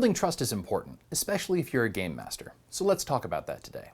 Building trust is important, especially if you're a game master. So let's talk about that today.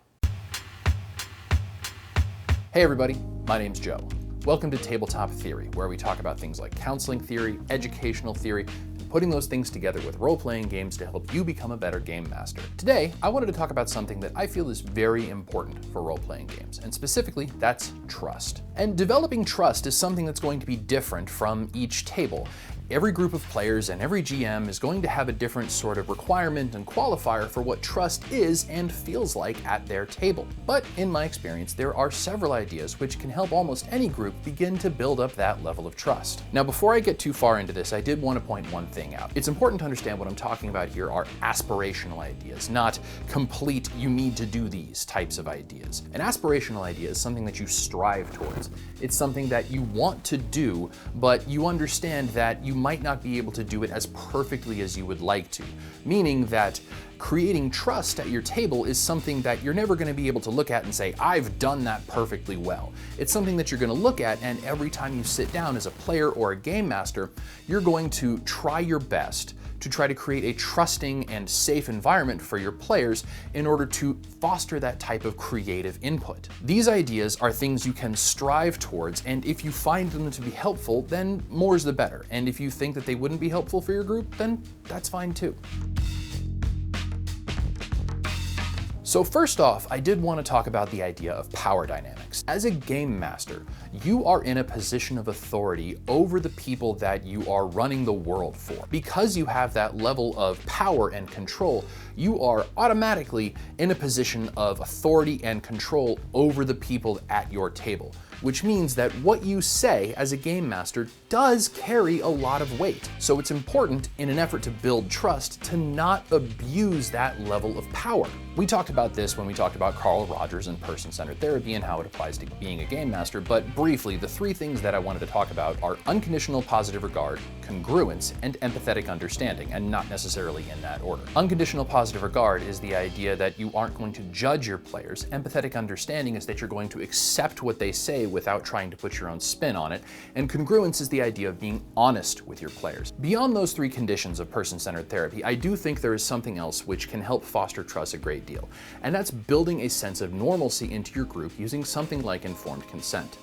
Hey everybody, my name's Joe. Welcome to Tabletop Theory, where we talk about things like counseling theory, educational theory, and putting those things together with role-playing games to help you become a better game master. Today, I wanted to talk about something that I feel is very important for role-playing games, and specifically, that's trust. And developing trust is something that's going to be different from each table. Every group of players and every GM is going to have a different sort of requirement and qualifier for what trust is and feels like at their table. But in my experience, there are several ideas which can help almost any group begin to build up that level of trust. Now, before I get too far into this, I did want to point one thing out. It's important to understand what I'm talking about here are aspirational ideas, not complete, you need to do these types of ideas. An aspirational idea is something that you strive towards. It's something that you want to do, but you understand that you might not be able to do it as perfectly as you would like to, meaning that creating trust at your table is something that you're never going to be able to look at and say, I've done that perfectly well. It's something that you're going to look at, and every time you sit down as a player or a game master, you're going to try your best to try to create a trusting and safe environment for your players in order to foster that type of creative input. These ideas are things you can strive towards, and if you find them to be helpful, then more's the better. And if you think that they wouldn't be helpful for your group, then that's fine too. So first off, I did want to talk about the idea of power dynamics. As a game master, you are in a position of authority over the people that you are running the world for. Because you have that level of power and control, you are automatically in a position of authority and control over the people at your table, which means that what you say as a game master does carry a lot of weight. So it's important in an effort to build trust to not abuse that level of power. We talked about this when we talked about Carl Rogers and person-centered therapy and how it applies to being a game master, but briefly, the three things that I wanted to talk about are unconditional positive regard, congruence, and empathetic understanding, and not necessarily in that order. Unconditional positive regard is the idea that you aren't going to judge your players. Empathetic understanding is that you're going to accept what they say without trying to put your own spin on it, and congruence is the idea of being honest with your players. Beyond those three conditions of person-centered therapy, I do think there is something else which can help foster trust a great deal, and that's building a sense of normalcy into your group using something like informed consent.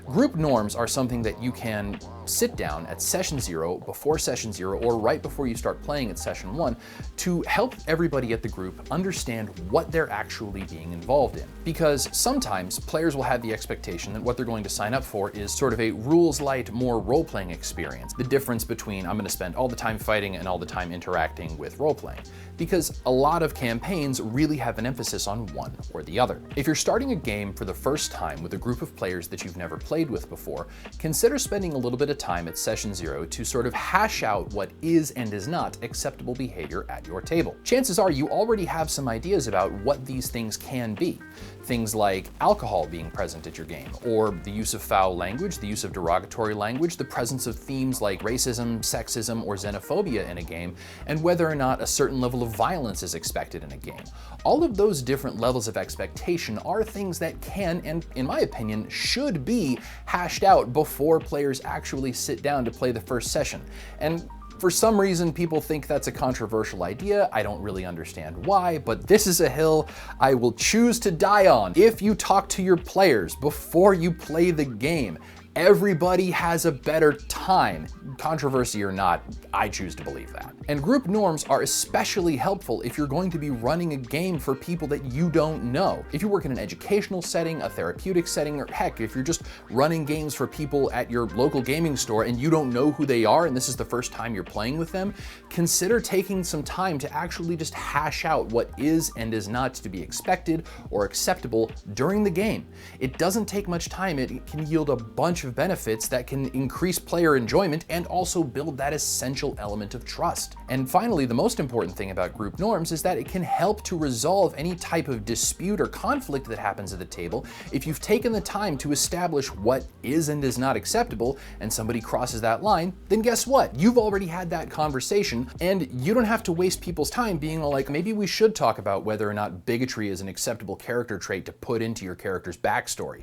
Group norms are something that you can sit down at session 0, before session 0, or right before you start playing at session 1 to help everybody at the group understand what they're actually being involved in. Because sometimes players will have the expectation that what they're going to sign up for is sort of a rules-light, more role-playing experience. The difference between I'm going to spend all the time fighting and all the time interacting with role-playing. Because a lot of campaigns really have an emphasis on one or the other. If you're starting a game for the first time with a group of players that you've never played with before, consider spending a little bit of time at session 0 to sort of hash out what is and is not acceptable behavior at your table. Chances are you already have some ideas about what these things can be. Things like alcohol being present at your game, or the use of foul language, the use of derogatory language, the presence of themes like racism, sexism, or xenophobia in a game, and whether or not a certain level of violence is expected in a game. All of those different levels of expectation are things that can, and in my opinion, should be hashed out before players actually sit down to play the first session. And for some reason, people think that's a controversial idea. I don't really understand why, but this is a hill I will choose to die on. If you talk to your players before you play the game, everybody has a better time. Controversy or not, I choose to believe that. And group norms are especially helpful if you're going to be running a game for people that you don't know. If you work in an educational setting, a therapeutic setting, or heck, if you're just running games for people at your local gaming store and you don't know who they are and this is the first time you're playing with them, consider taking some time to actually just hash out what is and is not to be expected or acceptable during the game. It doesn't take much time. It can yield a bunch of benefits that can increase player enjoyment and also build that essential element of trust. And finally, the most important thing about group norms is that it can help to resolve any type of dispute or conflict that happens at the table if you've taken the time to establish what is and is not acceptable and somebody crosses that line, then guess what? You've already had that conversation and you don't have to waste people's time being like, maybe we should talk about whether or not bigotry is an acceptable character trait to put into your character's backstory.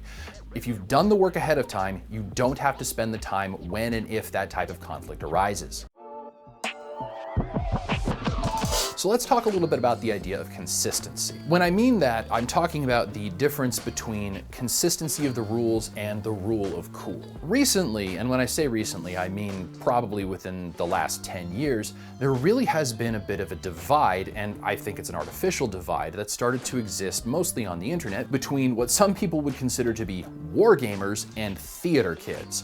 If you've done the work ahead of time, you don't have to spend the time when and if that type of conflict arises. So let's talk a little bit about the idea of consistency. When I mean that, I'm talking about the difference between consistency of the rules and the rule of cool. Recently, and when I say recently, I mean probably within the last 10 years, there really has been a bit of a divide, and I think it's an artificial divide, that started to exist mostly on the internet between what some people would consider to be wargamers and theater kids.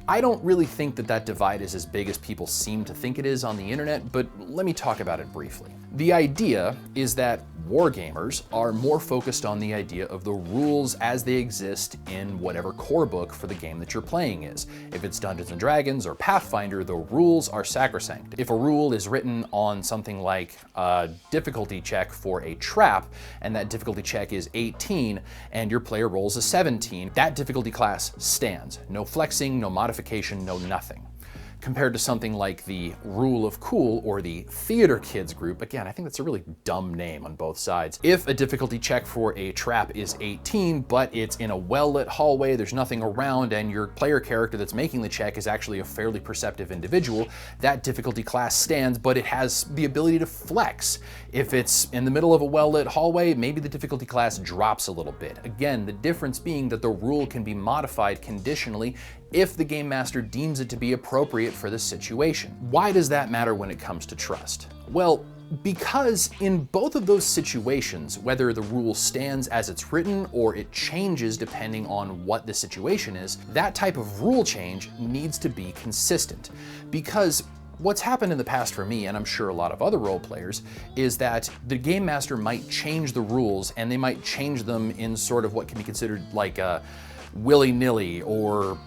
I don't really think that that divide is as big as people seem to think it is on the internet, but let me talk about it briefly. The idea is that wargamers are more focused on the idea of the rules as they exist in whatever core book for the game that you're playing is. If it's Dungeons & Dragons or Pathfinder, the rules are sacrosanct. If a rule is written on something like a difficulty check for a trap, and that difficulty check is 18, and your player rolls a 17, that difficulty class stands. No flexing, no modification, no nothing. Compared to something like the Rule of Cool or the Theater Kids group, again, I think that's a really dumb name on both sides. If a difficulty check for a trap is 18, but it's in a well-lit hallway, there's nothing around, and your player character that's making the check is actually a fairly perceptive individual, that difficulty class stands, but it has the ability to flex. If it's in the middle of a well-lit hallway, maybe the difficulty class drops a little bit. Again, the difference being that the rule can be modified conditionally if the game master deems it to be appropriate for the situation. Why does that matter when it comes to trust? Well, because in both of those situations, whether the rule stands as it's written or it changes depending on what the situation is, that type of rule change needs to be consistent. Because what's happened in the past for me, and I'm sure a lot of other role players, is that the game master might change the rules, and they might change them in sort of what can be considered like a willy-nilly or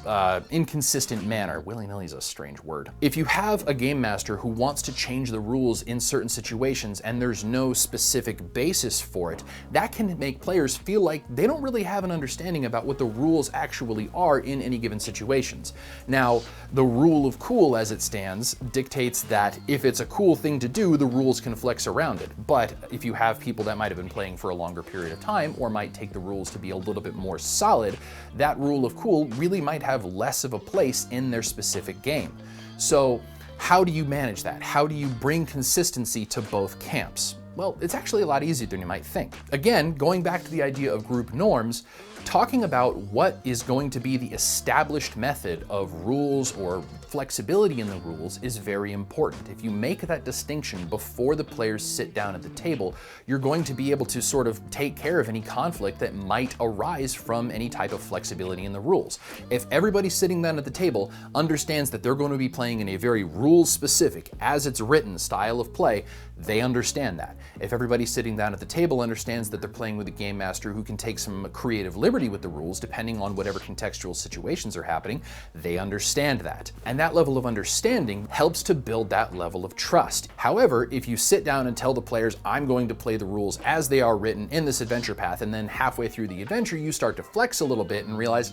inconsistent manner. Willy-nilly is a strange word. If you have a game master who wants to change the rules in certain situations and there's no specific basis for it, that can make players feel like they don't really have an understanding about what the rules actually are in any given situations. Now, the Rule of Cool as it stands dictates that if it's a cool thing to do, the rules can flex around it. But if you have people that might have been playing for a longer period of time or might take the rules to be a little bit more solid, that Rule of Cool really might have less of a place in their specific game. So how do you manage that? How do you bring consistency to both camps? Well, it's actually a lot easier than you might think. Again, going back to the idea of group norms, talking about what is going to be the established method of rules or flexibility in the rules is very important. If you make that distinction before the players sit down at the table, you're going to be able to sort of take care of any conflict that might arise from any type of flexibility in the rules. If everybody sitting down at the table understands that they're going to be playing in a very rules-specific, as it's written style of play, they understand that. If everybody sitting down at the table understands that they're playing with a game master who can take some creative liberty with the rules depending on whatever contextual situations are happening, they understand that. And that level of understanding helps to build that level of trust. However, if you sit down and tell the players, I'm going to play the rules as they are written in this adventure path, and then halfway through the adventure you start to flex a little bit and realize,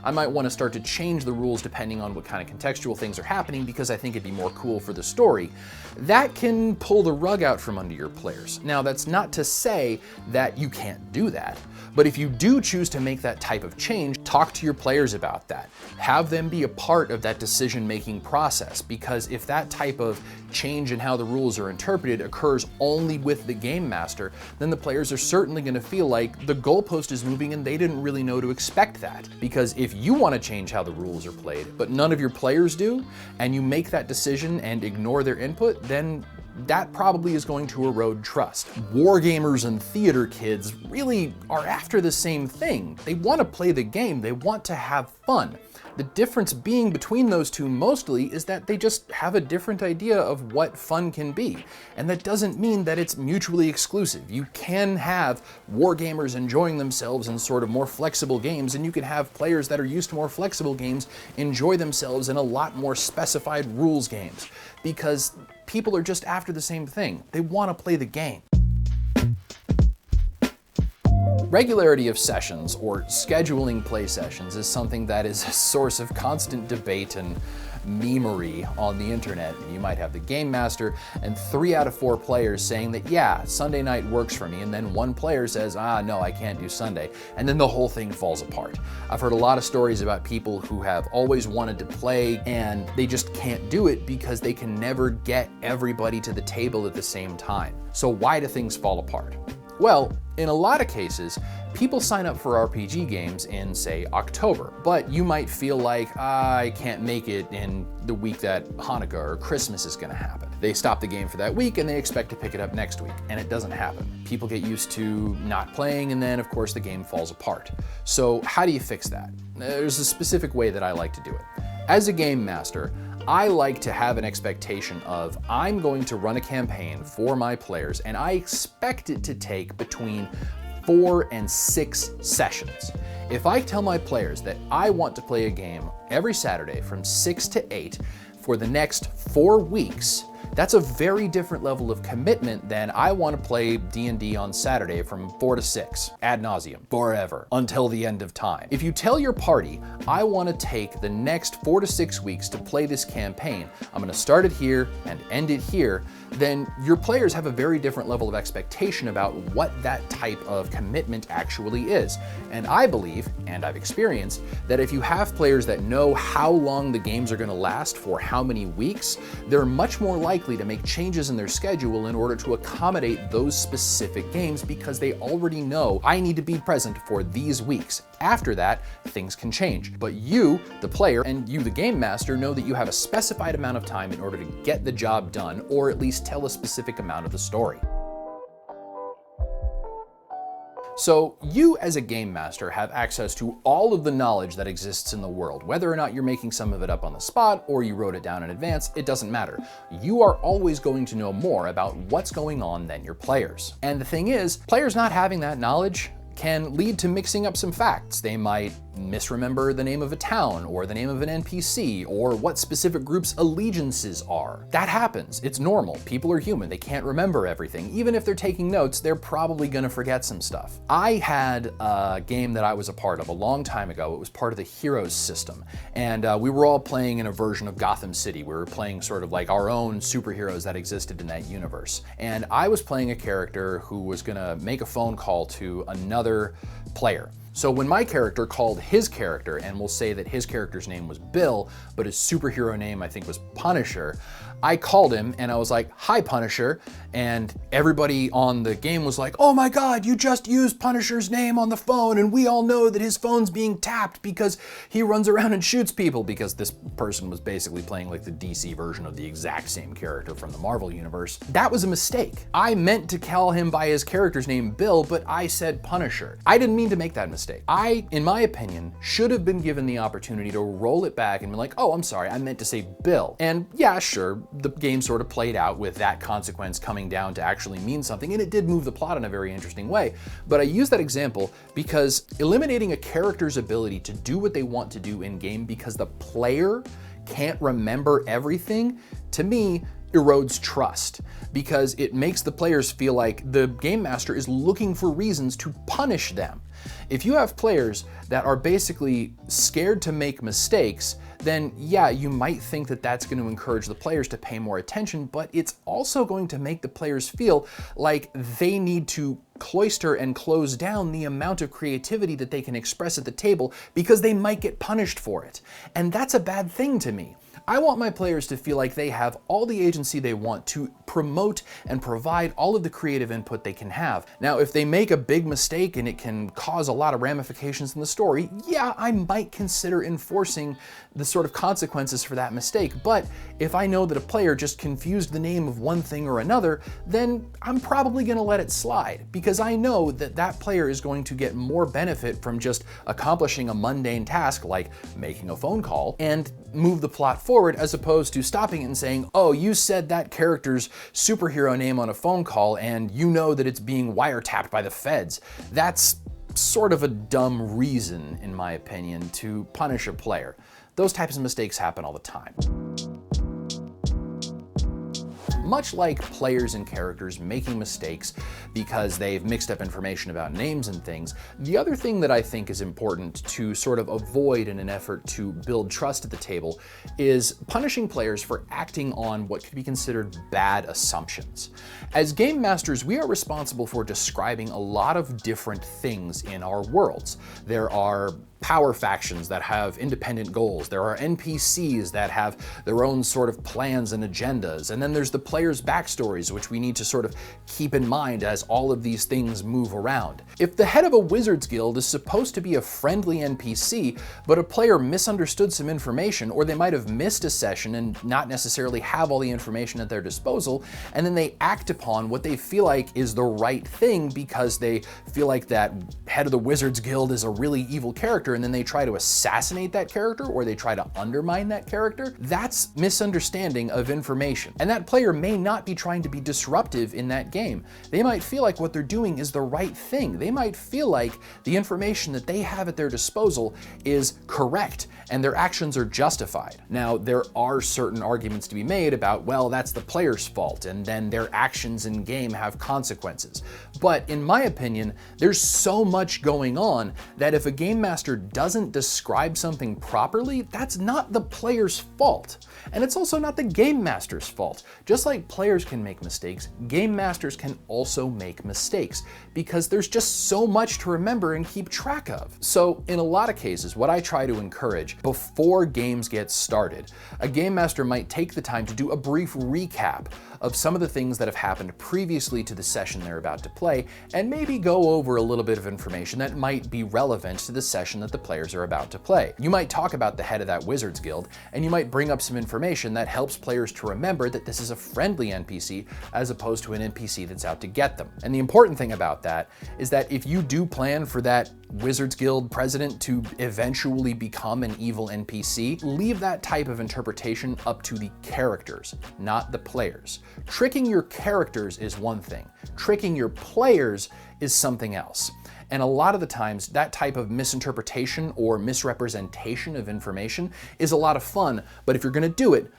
I might want to start to change the rules depending on what kind of contextual things are happening because I think it'd be more cool for the story, that can pull the rug out from under your players. Now, that's not to say that you can't do that, but if you do choose to make that type of change, talk to your players about that. Have them be a part of that decision-making process, because if that type of change in how the rules are interpreted occurs only with the game master, then the players are certainly going to feel like the goalpost is moving and they didn't really know to expect that. Because if you want to change how the rules are played, but none of your players do, and you make that decision and ignore their input, then that probably is going to erode trust. Wargamers and theater kids really are after the same thing. They want to play the game, they want to have fun. The difference being between those two mostly is that they just have a different idea of what fun can be. And that doesn't mean that it's mutually exclusive. You can have wargamers enjoying themselves in sort of more flexible games, and you can have players that are used to more flexible games enjoy themselves in a lot more specified rules games. Because people are just after the same thing. They want to play the game. Regularity of sessions, or scheduling play sessions, is something that is a source of constant debate and memery on the internet. You might have the game master and 3 out of 4 players saying that, yeah, Sunday night works for me, and then one player says, no, I can't do Sunday, and then the whole thing falls apart. I've heard a lot of stories about people who have always wanted to play and they just can't do it because they can never get everybody to the table at the same time. So why do things fall apart? Well, in a lot of cases, people sign up for RPG games in, say, October, but you might feel like, I can't make it in the week that Hanukkah or Christmas is gonna happen. They stop the game for that week and they expect to pick it up next week, and it doesn't happen. People get used to not playing, and then of course the game falls apart. So how do you fix that? There's a specific way that I like to do it. As a game master, I like to have an expectation of, I'm going to run a campaign for my players, and I expect it to take between 4 and 6 sessions. If I tell my players that I want to play a game every Saturday from 6 to 8 for the next 4 weeks, that's a very different level of commitment than I want to play D&D on Saturday from 4 to 6, ad nauseum, forever, until the end of time. If you tell your party, I want to take the next 4 to 6 weeks to play this campaign, I'm going to start it here and end it here, then your players have a very different level of expectation about what that type of commitment actually is. And I believe, and I've experienced, that if you have players that know how long the games are going to last for how many weeks, they're much more likely to make changes in their schedule in order to accommodate those specific games, because they already know, I need to be present for these weeks. After that, things can change. But you, the player, and you, the game master, know that you have a specified amount of time in order to get the job done, or at least tell a specific amount of the story. So you as a game master have access to all of the knowledge that exists in the world. Whether or not you're making some of it up on the spot or you wrote it down in advance, it doesn't matter. You are always going to know more about what's going on than your players. And the thing is, players not having that knowledge can lead to mixing up some facts. They might misremember the name of a town or the name of an NPC or what specific group's allegiances are. That happens. It's normal. People are human. They can't remember everything. Even if they're taking notes, they're probably gonna forget some stuff. I had a game that I was a part of a long time ago. It was part of the Heroes system. And we were all playing in a version of Gotham City. We were playing sort of like our own superheroes that existed in that universe. And I was playing a character who was gonna make a phone call to another player. So when my character called his character, and we'll say that his character's name was Bill, but his superhero name I think was Punisher, I called him and I was like, "Hi Punisher," and everybody on the game was like, "Oh my God, you just used Punisher's name on the phone, and we all know that his phone's being tapped because he runs around and shoots people," because this person was basically playing like the DC version of the exact same character from the Marvel universe. That was a mistake. I meant to call him by his character's name Bill, but I said Punisher. I didn't mean to make that mistake. I, in my opinion, should have been given the opportunity to roll it back and be like, "Oh, I'm sorry, I meant to say Bill." And yeah, sure, the game sort of played out with that consequence coming down to actually mean something, and it did move the plot in a very interesting way. But I use that example because eliminating a character's ability to do what they want to do in game because the player can't remember everything, to me, erodes trust, because it makes the players feel like the game master is looking for reasons to punish them. If you have players that are basically scared to make mistakes, then yeah, you might think that that's going to encourage the players to pay more attention, but it's also going to make the players feel like they need to cloister and close down the amount of creativity that they can express at the table because they might get punished for it. And that's a bad thing to me. I want my players to feel like they have all the agency they want to promote and provide all of the creative input they can have. Now, if they make a big mistake and it can cause a lot of ramifications in the story, yeah, I might consider enforcing the sort of consequences for that mistake. But if I know that a player just confused the name of one thing or another, then I'm probably going to let it slide, because I know that that player is going to get more benefit from just accomplishing a mundane task like making a phone call and move the plot forward, as opposed to stopping it and saying, "Oh, you said that character's superhero name on a phone call and you know that it's being wiretapped by the feds." That's sort of a dumb reason, in my opinion, to punish a player. Those types of mistakes happen all the time. much like players and characters making mistakes because they've mixed up information about names and things, the other thing that I think is important to sort of avoid in an effort to build trust at the table is punishing players for acting on what could be considered bad assumptions. As game masters, we are responsible for describing a lot of different things in our worlds. There are power factions that have independent goals. There are NPCs that have their own sort of plans and agendas. And then there's the players' backstories, which we need to sort of keep in mind as all of these things move around. If the head of a wizard's guild is supposed to be a friendly NPC, but a player misunderstood some information, or they might have missed a session and not necessarily have all the information at their disposal, and then they act upon what they feel like is the right thing because they feel like that head of the wizard's guild is a really evil character, and then they try to assassinate that character or they try to undermine that character, that's misunderstanding of information. And that player may not be trying to be disruptive in that game. They might feel like what they're doing is the right thing. They might feel like the information that they have at their disposal is correct and their actions are justified. Now, there are certain arguments to be made about, well, that's the player's fault and then their actions in game have consequences. But in my opinion, there's so much going on that if a game master doesn't describe something properly, that's not the player's fault. And it's also not the game master's fault. Just like players can make mistakes, game masters can also make mistakes because there's just so much to remember and keep track of. So in a lot of cases, what I try to encourage before games get started, a game master might take the time to do a brief recap of some of the things that have happened previously to the session they're about to play, and maybe go over a little bit of information that might be relevant to the session that the players are about to play. You might talk about the head of that wizard's guild, and you might bring up some information that helps players to remember that this is a friendly NPC as opposed to an NPC that's out to get them. And the important thing about that is that if you do plan for that Wizards Guild president to eventually become an evil NPC, leave that type of interpretation up to the characters, not the players. Tricking your characters is one thing. Tricking your players is something else. And a lot of the times, that type of misinterpretation or misrepresentation of information is a lot of fun, but if you're gonna do it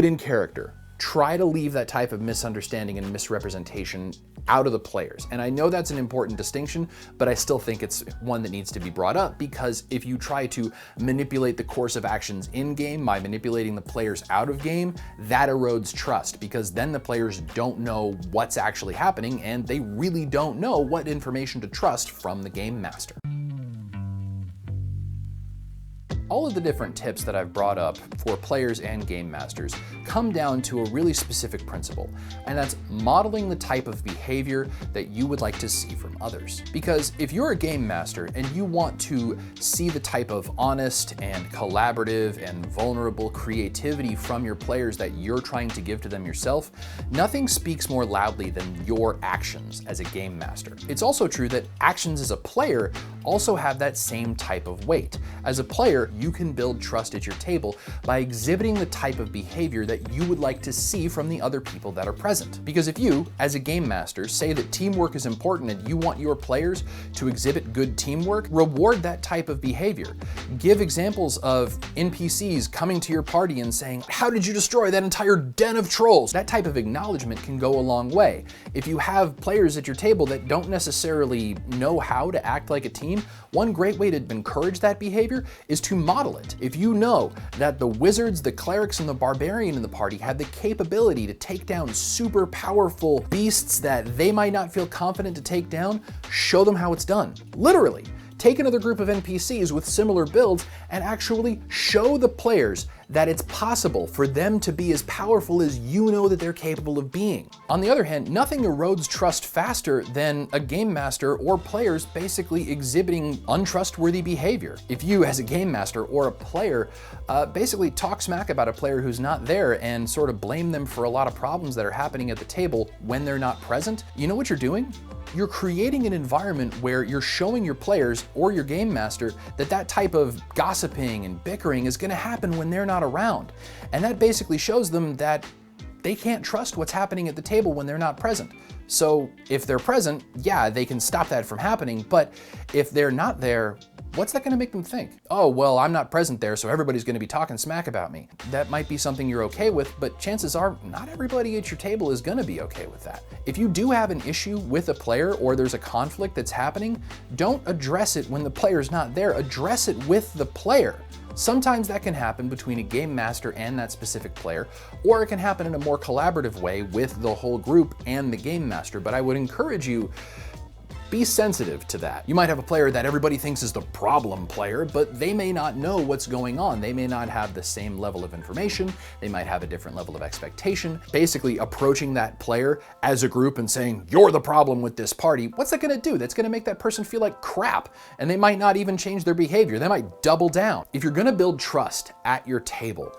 in character. Try to leave that type of misunderstanding and misrepresentation out of the players. And I know that's an important distinction, but I still think it's one that needs to be brought up, because if you try to manipulate the course of actions in game by manipulating the players out of game, that erodes trust, because then the players don't know what's actually happening and they really don't know what information to trust from the game master. All of the different tips that I've brought up for players and game masters come down to a really specific principle, and that's modeling the type of behavior that you would like to see from others. Because if you're a game master and you want to see the type of honest and collaborative and vulnerable creativity from your players that you're trying to give to them yourself, nothing speaks more loudly than your actions as a game master. It's also true that actions as a player also have that same type of weight. As a player, you can build trust at your table by exhibiting the type of behavior that you would like to see from the other people that are present. Because if you, as a game master, say that teamwork is important and you want your players to exhibit good teamwork, reward that type of behavior. Give examples of NPCs coming to your party and saying, "How did you destroy that entire den of trolls?" That type of acknowledgement can go a long way. If you have players at your table that don't necessarily know how to act like a team, one great way to encourage that behavior is to model it. If you know that the wizards, the clerics, and the barbarian in the party have the capability to take down super powerful beasts that they might not feel confident to take down, show them how it's done. Literally. Take another group of NPCs with similar builds and actually show the players that it's possible for them to be as powerful as you know that they're capable of being. On the other hand, nothing erodes trust faster than a game master or players basically exhibiting untrustworthy behavior. If you, as a game master or a player, basically talk smack about a player who's not there and sort of blame them for a lot of problems that are happening at the table when they're not present, you know what you're doing? You're creating an environment where you're showing your players or your game master that that type of gossiping and bickering is going to happen when they're not around. And that basically shows them that they can't trust what's happening at the table when they're not present. So if they're present, yeah, they can stop that from happening. But if they're not there, what's that going to make them think? Oh, well, I'm not present there, so everybody's going to be talking smack about me. That might be something you're okay with, but chances are not everybody at your table is going to be okay with that. If you do have an issue with a player or there's a conflict that's happening, don't address it when the player's not there. Address it with the player. Sometimes that can happen between a game master and that specific player, or it can happen in a more collaborative way with the whole group and the game master, but I would encourage you, be sensitive to that. You might have a player that everybody thinks is the problem player, but they may not know what's going on. They may not have the same level of information. They might have a different level of expectation. Basically approaching that player as a group and saying, you're the problem with this party, what's that gonna do? That's gonna make that person feel like crap, and they might not even change their behavior. They might double down. If you're gonna build trust at your table,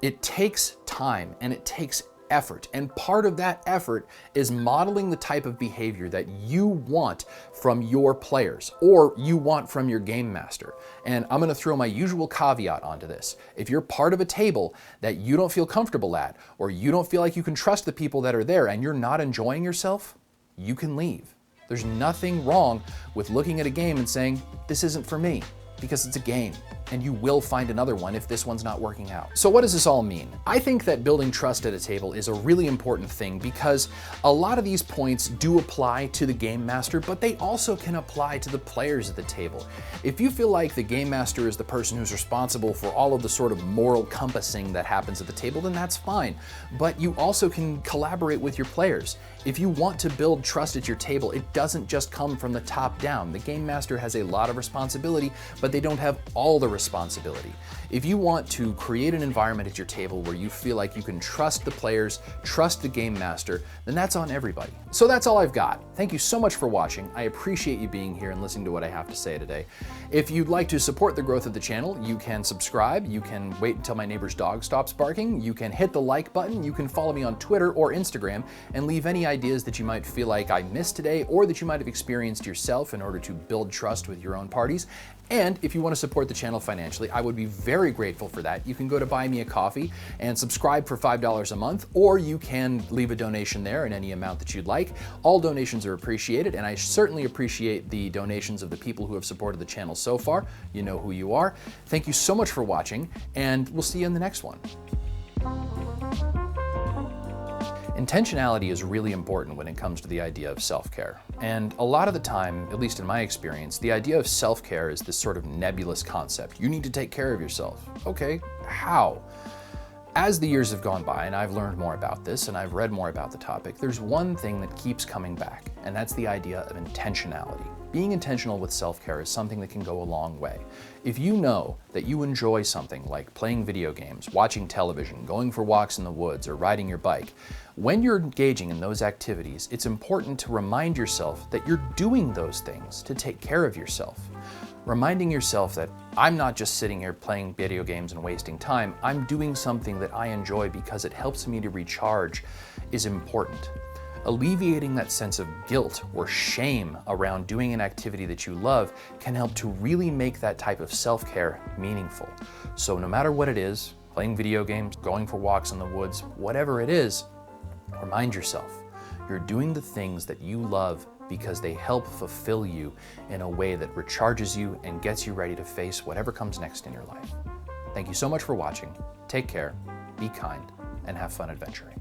it takes time and it takes effort. And part of that effort is modeling the type of behavior that you want from your players or you want from your game master. And I'm gonna throw my usual caveat onto this. If you're part of a table that you don't feel comfortable at, or you don't feel like you can trust the people that are there and you're not enjoying yourself, you can leave. There's nothing wrong with looking at a game and saying, this isn't for me, because it's a game. And you will find another one if this one's not working out. So what does this all mean? I think that building trust at a table is a really important thing because a lot of these points do apply to the game master, but they also can apply to the players at the table. If you feel like the game master is the person who's responsible for all of the sort of moral compassing that happens at the table, then that's fine. But you also can collaborate with your players. If you want to build trust at your table, it doesn't just come from the top down. The game master has a lot of responsibility, but they don't have all the responsibility. If you want to create an environment at your table where you feel like you can trust the players, trust the game master, then that's on everybody. So that's all I've got. Thank you so much for watching. I appreciate you being here and listening to what I have to say today. If you'd like to support the growth of the channel, you can subscribe, you can wait until my neighbor's dog stops barking, you can hit the like button, you can follow me on Twitter or Instagram and leave any ideas that you might feel like I missed today or that you might have experienced yourself in order to build trust with your own parties. And if you want to support the channel financially, I would be very grateful for that. You can go to Buy Me a Coffee and subscribe for $5 a month, or you can leave a donation there in any amount that you'd like. All donations are appreciated, and I certainly appreciate the donations of the people who have supported the channel so far. You know who you are. Thank you so much for watching, and we'll see you in the next one. Intentionality is really important when it comes to the idea of self-care. And a lot of the time, at least in my experience, the idea of self-care is this sort of nebulous concept. You need to take care of yourself. Okay, how? As the years have gone by and I've learned more about this and I've read more about the topic, there's one thing that keeps coming back, and that's the idea of intentionality. Being intentional with self-care is something that can go a long way. If you know that you enjoy something like playing video games, watching television, going for walks in the woods, or riding your bike, when you're engaging in those activities, it's important to remind yourself that you're doing those things to take care of yourself. Reminding yourself that I'm not just sitting here playing video games and wasting time, I'm doing something that I enjoy because it helps me to recharge is important. Alleviating that sense of guilt or shame around doing an activity that you love can help to really make that type of self-care meaningful. So no matter what it is, playing video games, going for walks in the woods, whatever it is, remind yourself you're doing the things that you love because they help fulfill you in a way that recharges you and gets you ready to face whatever comes next in your life. Thank you so much for watching. Take care, be kind, and have fun adventuring.